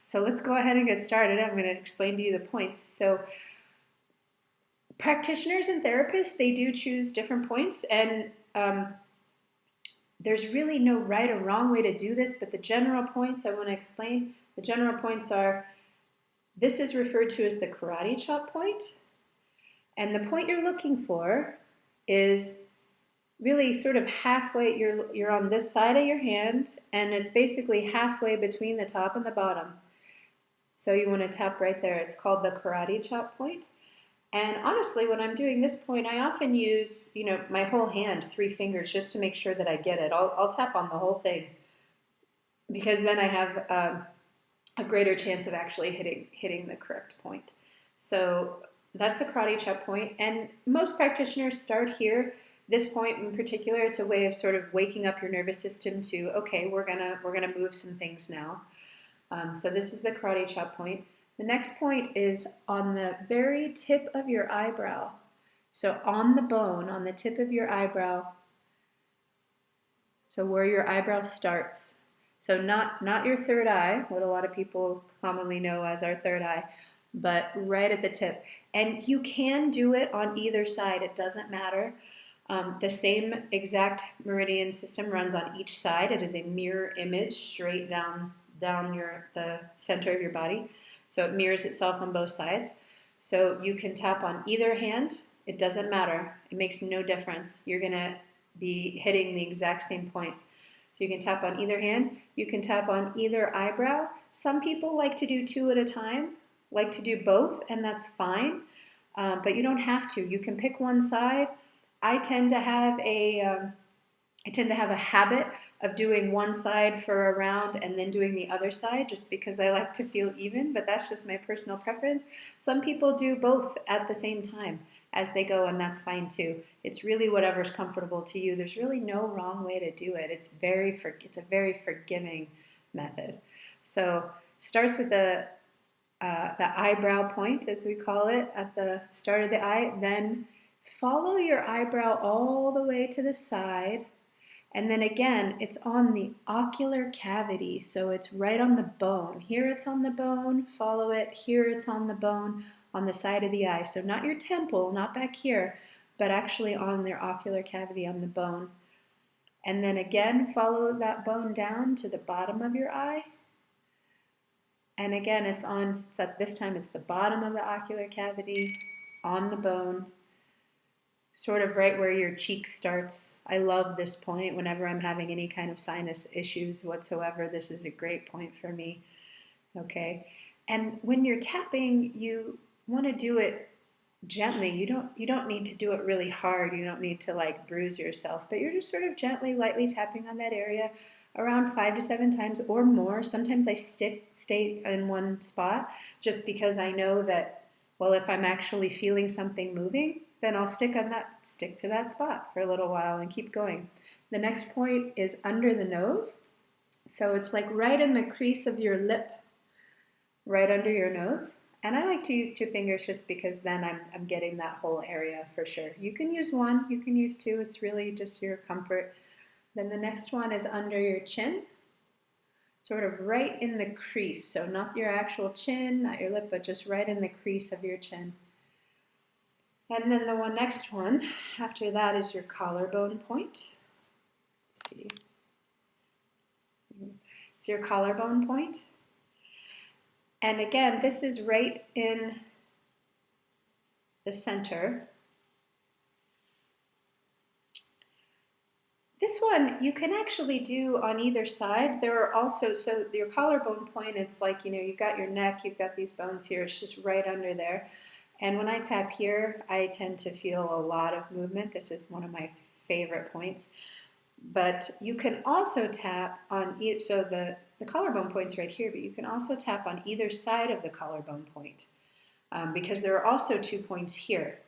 So let's go ahead and get started. I'm going to explain to you the points. So practitioners and therapists, they do choose different points, and there's really no right or wrong way to do this, but the general points I want to explain. The general points are, this is referred to as the karate chop point, and the point you're looking for is really sort of halfway. You're on this side of your hand, and it's basically halfway between the top and the bottom. So you want to tap right there. It's called the karate chop point. And honestly, when I'm doing this point, I often use, my whole hand, 3 fingers, just to make sure that I get it. I'll tap on the whole thing because then I have a greater chance of actually hitting the correct point. So that's the karate chop point, and most practitioners start here. This point in particular, it's a way of sort of waking up your nervous system to, okay, we're gonna move some things now. So this is the karate chop point. The next point is on the very tip of your eyebrow. So on the bone, on the tip of your eyebrow. So where your eyebrow starts. So not your third eye, what a lot of people commonly know as our third eye, but right at the tip. And you can do it on either side, it doesn't matter. The same exact meridian system runs on each side. It is a mirror image straight down the center of your body. So it mirrors itself on both sides. So you can tap on either hand. It doesn't matter. It makes no difference. You're going to be hitting the exact same points. So you can tap on either hand. You can tap on either eyebrow. Some people like to do 2 at a time, like to do both, and that's fine. But you don't have to. You can pick one side. I tend to have a habit of doing one side for a round and then doing the other side just because I like to feel even, but that's just my personal preference. Some people do both at the same time as they go, and that's fine too. It's really whatever's comfortable to you. There's really no wrong way to do it. It's a very forgiving method. So starts with the eyebrow point, as we call it, at the start of the eye. Then follow your eyebrow all the way to the side. And then again, it's on the ocular cavity, so it's right on the bone. Here it's on the bone, follow it. Here it's on the bone, on the side of the eye. So not your temple, not back here, but actually on their ocular cavity on the bone. And then again, follow that bone down to the bottom of your eye. And again, this time it's the bottom of the ocular cavity, on the bone, sort of right where your cheek starts. I love this point whenever I'm having any kind of sinus issues whatsoever. This is a great point for me. Okay, and when you're tapping, you want to do it gently. You don't need to do it really hard. You don't need to like bruise yourself, but you're just sort of gently, lightly tapping on that area around 5 to 7 times or more. Sometimes I stay in one spot just because I know that, well, if I'm actually feeling something moving, then I'll stick to that spot for a little while and keep going. The next point is under the nose. So it's like right in the crease of your lip, right under your nose. And I like to use 2 fingers just because then I'm getting that whole area for sure. You can use 1, you can use 2. It's really just your comfort. Then the next one is under your chin, sort of right in the crease. So not your actual chin, not your lip, but just right in the crease of your chin. And then the next one after that is your collarbone point. Let's see. It's your collarbone point. And again, this is right in the center. This one you can actually do on either side. There are also, so your collarbone point, it's like, you've got your neck, you've got these bones here, it's just right under there. And when I tap here, I tend to feel a lot of movement. This is one of my favorite points. But you can also tap on, so the collarbone point's right here, but you can also tap on either side of the collarbone point because there are also 2 points here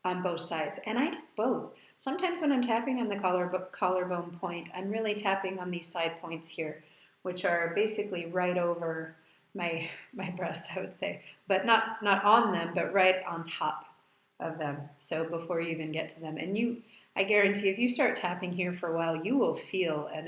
on both sides. And I do both. Sometimes when I'm tapping on the collarbone point, I'm really tapping on these side points here, which are basically right over my breasts, I would say, but not on them, but right on top of them. So before you even get to them, and I guarantee if you start tapping here for a while, you will feel an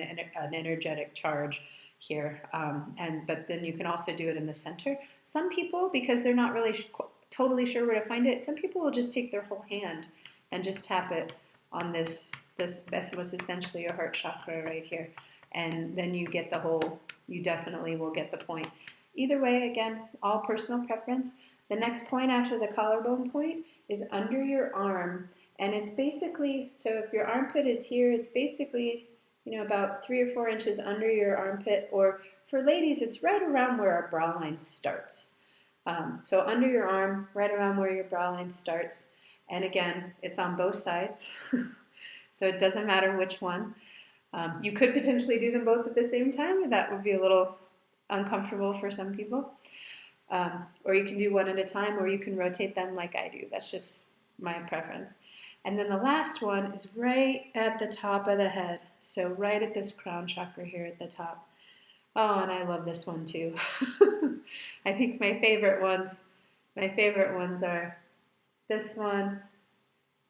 energetic charge here. But then you can also do it in the center. Some people, because they're not really totally sure where to find it, some people will just take their whole hand and just tap it on this was essentially your heart chakra right here. And then you get the whole, you definitely will get the point. Either way, again, all personal preference. The next point after the collarbone point is under your arm. And it's basically, so if your armpit is here, it's basically, about 3 or 4 inches under your armpit, or for ladies, it's right around where our bra line starts. So under your arm, right around where your bra line starts. And again, it's on both sides, so it doesn't matter which one. You could potentially do them both at the same time, and that would be a little uncomfortable for some people. Or you can do one at a time, or you can rotate them like I do. That's just my preference. And then the last one is right at the top of the head. So right at this crown chakra here at the top. Oh, and I love this one too. I think my favorite ones are this one,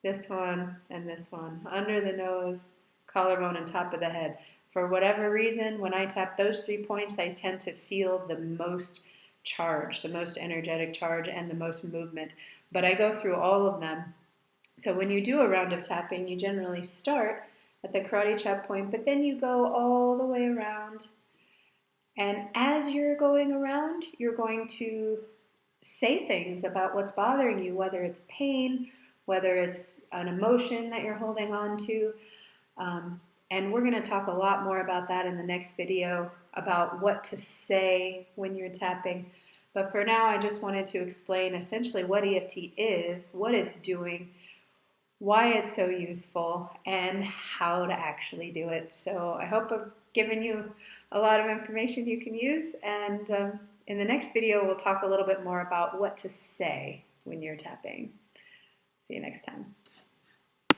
and this one. Under the nose, collarbone, and top of the head. For whatever reason, when I tap those 3 points, I tend to feel the most charge, the most energetic charge, and the most movement. But I go through all of them. So when you do a round of tapping, you generally start at the karate chop point, but then you go all the way around. And as you're going around, you're going to say things about what's bothering you, whether it's pain, whether it's an emotion that you're holding on to. And we're going to talk a lot more about that in the next video, about what to say when you're tapping. But for now, I just wanted to explain essentially what EFT is, what it's doing, why it's so useful, and how to actually do it. So I hope I've given you a lot of information you can use, and in the next video we'll talk a little bit more about what to say when you're tapping. See you next time.